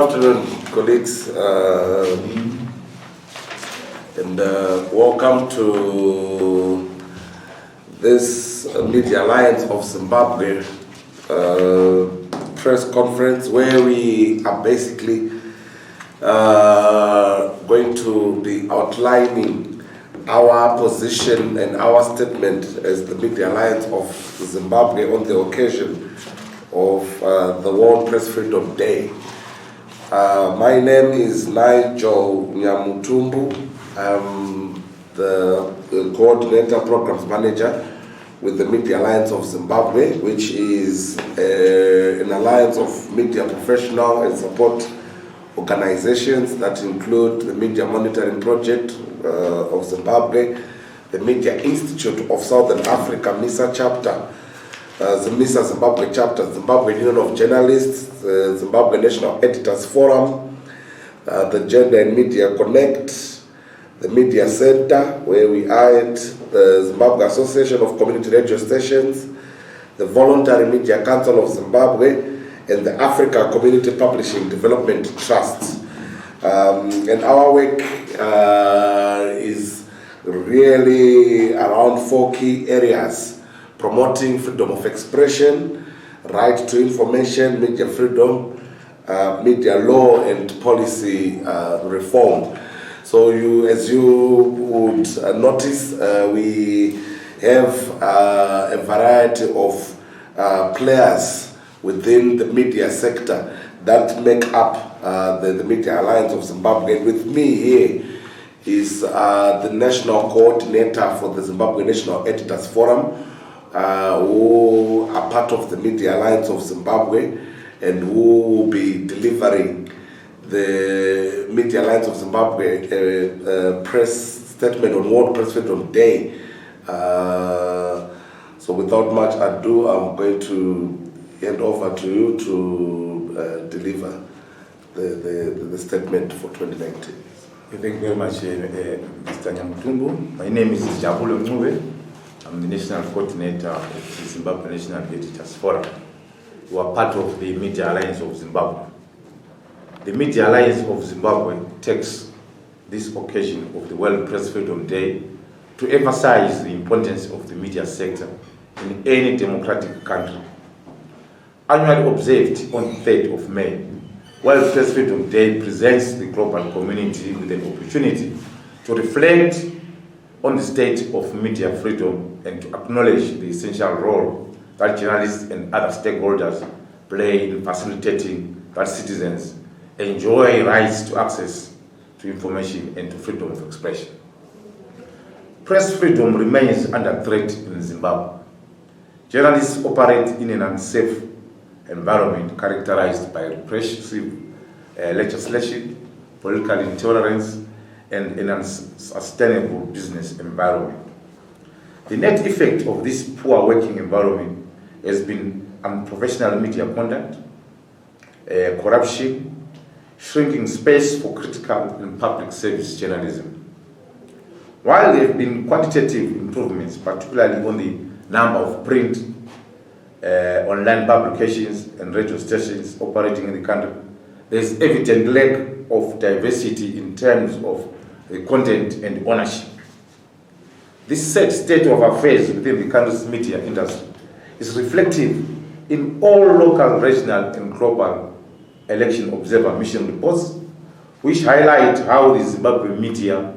Good afternoon, colleagues, and welcome to this Media Alliance of Zimbabwe press conference, where we are basically going to be outlining our position and our statement as the Media Alliance of Zimbabwe on the occasion of the World Press Freedom Day. My name is Nigel Nyamutumbu. I'm the Coordinator Programs Manager with the Media Alliance of Zimbabwe, which is an alliance of media professional and support organizations that include the Media Monitoring Project of Zimbabwe, the Media Institute of Southern Africa, MISA chapter, the MISA Zimbabwe chapter, Zimbabwe Union of Journalists, the Zimbabwe National Editors Forum, the Gender and Media Connect, the Media Center, where we are at, the Zimbabwe Association of Community Radio Stations, the Voluntary Media Council of Zimbabwe, and the Africa Community Publishing Development Trust. And our work is really around 4 key areas: promoting freedom of expression, right to information, media freedom, media law, and policy reform. So as you would notice, we have a variety of players within the media sector that make up the Media Alliance of Zimbabwe. And with me here is the National Coordinator for the Zimbabwe National Editors Forum, who are part of the Media Alliance of Zimbabwe and who will be delivering the Media Alliance of Zimbabwe press statement on World Press Freedom Day. So without much ado, I'm going to hand over to you to deliver the statement for 2019. Thank you very much, Mr. Nyamutumbu. My name is Jabulo Ngube. I'm the National Coordinator of the Zimbabwe National Editors Forum, who are part of the Media Alliance of Zimbabwe. The Media Alliance of Zimbabwe takes this occasion of the World Press Freedom Day to emphasize the importance of the media sector in any democratic country. Annually observed on the 3rd of May, World Press Freedom Day presents the global community with an opportunity to reflect on the state of media freedom and to acknowledge the essential role that journalists and other stakeholders play in facilitating that citizens enjoy rights to access to information and to freedom of expression. Press freedom remains under threat in Zimbabwe. Journalists operate in an unsafe environment characterized by repressive legislation, political intolerance, and an unsustainable business environment. The net effect of this poor working environment has been unprofessional media conduct, corruption, shrinking space for critical and public service journalism. While there have been quantitative improvements, particularly on the number of print, online publications and radio stations operating in the country, there is evident lack of diversity in terms of the content and ownership. This sad state of affairs within the country's media industry is reflective in all local, regional, and global election observer mission reports, which highlight how the Zimbabwe media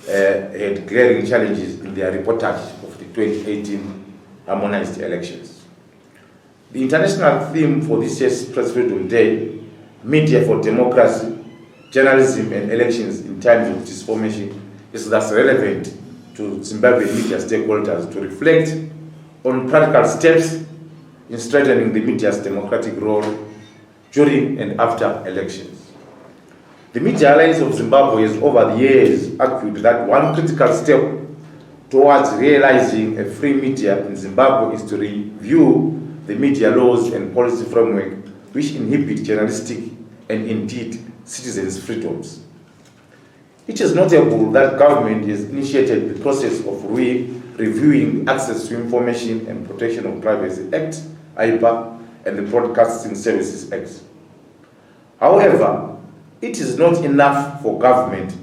had glaring challenges in their reportage of the 2018 harmonized elections. The international theme for this year's Press Freedom Day, Media for Democracy, Journalism and Elections in Times of Transformation, is thus relevant to Zimbabwe media stakeholders to reflect on practical steps in strengthening the media's democratic role during and after elections. The Media Alliance of Zimbabwe has over the years argued that one critical step towards realizing a free media in Zimbabwe is to review the media laws and policy framework which inhibit journalistic and indeed citizens' freedoms. It is notable that government has initiated the process of reviewing Access to Information and Protection of Privacy Act, IPA, and the Broadcasting Services Act. However, it is not enough for government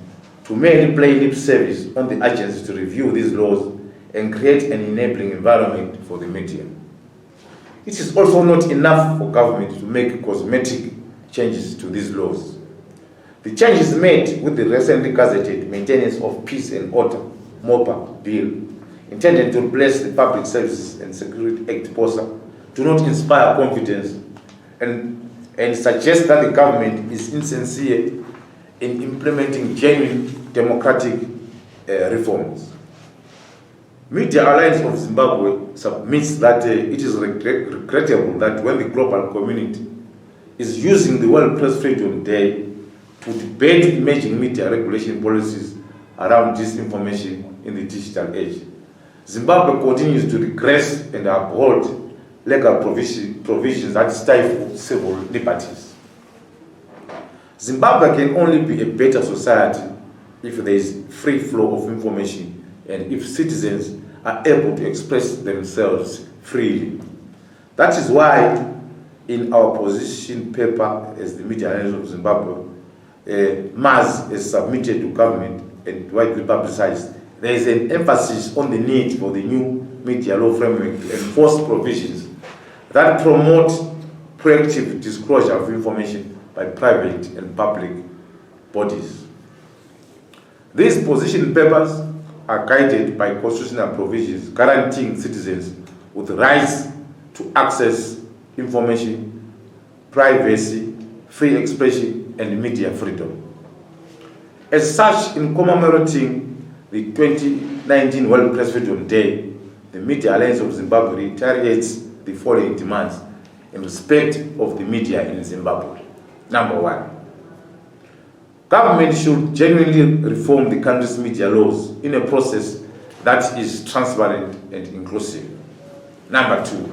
to merely play lip service on the agency to review these laws and create an enabling environment for the media. It is also not enough for government to make cosmetic changes to these laws. The changes made with the recently gazetted Maintenance of Peace and Order (MOPA) bill, intended to replace the Public Services and Security Act (POSA), do not inspire confidence and suggest that the government is insincere in implementing genuine democratic reforms. Media Alliance of Zimbabwe submits that it is regrettable that when the global community is using the World Press Freedom Day to debate emerging media regulation policies around disinformation in the digital age, Zimbabwe continues to regress and uphold legal provisions that stifle civil liberties. Zimbabwe can only be a better society if there is free flow of information and if citizens are able to express themselves freely. That is why in our position paper as the Media Alliance of Zimbabwe, MAZ is submitted to government and widely publicized. There is an emphasis on the need for the new media law framework to enforce provisions that promote proactive disclosure of information by private and public bodies. These position papers are guided by constitutional provisions guaranteeing citizens with rights to access information, privacy, free expression, and media freedom. As such, in commemorating the 2019 World Press Freedom Day, the Media Alliance of Zimbabwe reiterates the following demands in respect of the media in Zimbabwe. Number one, government should genuinely reform the country's media laws in a process that is transparent and inclusive. Number two,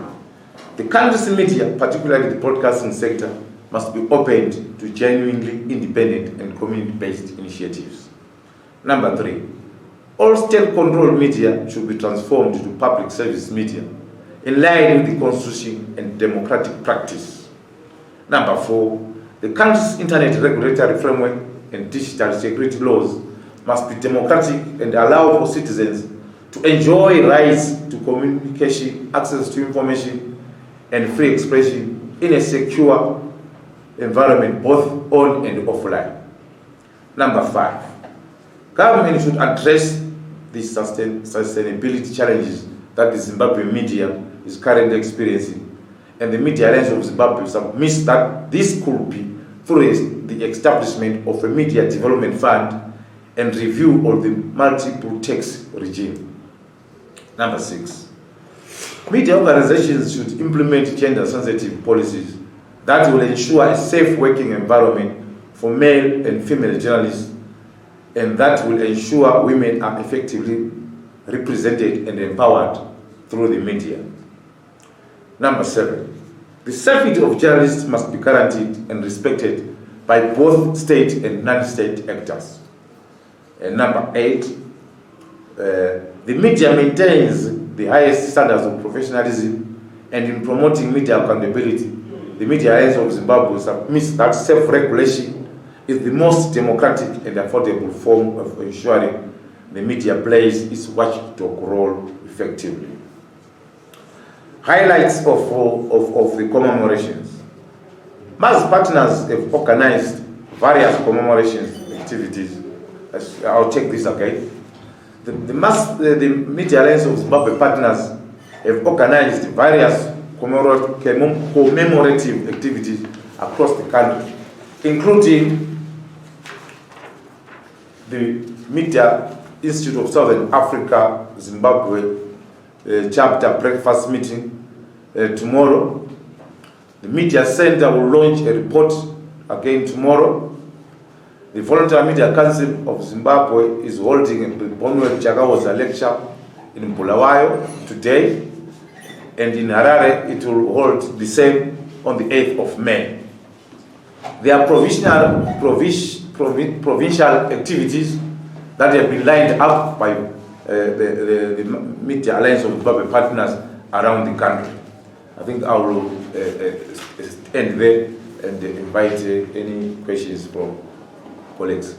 the country's media, particularly the broadcasting sector, must be opened to genuinely independent and community-based initiatives. Number three, all state-controlled media should be transformed to public service media in line with the Constitution and democratic practice. Number four, the country's internet regulatory framework and digital security laws must be democratic and allow for citizens to enjoy rights to communication, access to information, and free expression in a secure environment, both on and offline. Number five, government should address the sustainability challenges that the Zimbabwe media is currently experiencing, and the Media Alliance of Zimbabwe submits that this could be through the establishment of a media development fund and review of the multiple tax regime. Number six, media organizations should implement gender-sensitive policies that will ensure a safe working environment for male and female journalists, and that will ensure women are effectively represented and empowered through the media. Number seven, the safety of journalists must be guaranteed and respected by both state and non-state actors. And number eight, the media maintains the highest standards of professionalism, and in promoting media accountability, the Media Alliance of Zimbabwe submits that self-regulation is the most democratic and affordable form of ensuring the media plays its watchdog role effectively. Highlights of the commemorations. MAZ partners have organized various commemoration activities. I'll take this again. The Media Alliance of Zimbabwe partners have organized various commemorative activities across the country, including the Media Institute of Southern Africa, Zimbabwe chapter breakfast meeting tomorrow. The Media Center will launch a report again tomorrow. The Voluntary Media Council of Zimbabwe is holding a Bonwell Jagawoza lecture in Bulawayo today, and in Harare it will hold the same on the 8th of May. There are provincial activities that have been lined up by the Media Alliance of Zimbabwe partners around the country. I think I will end there and invite any questions from colleagues.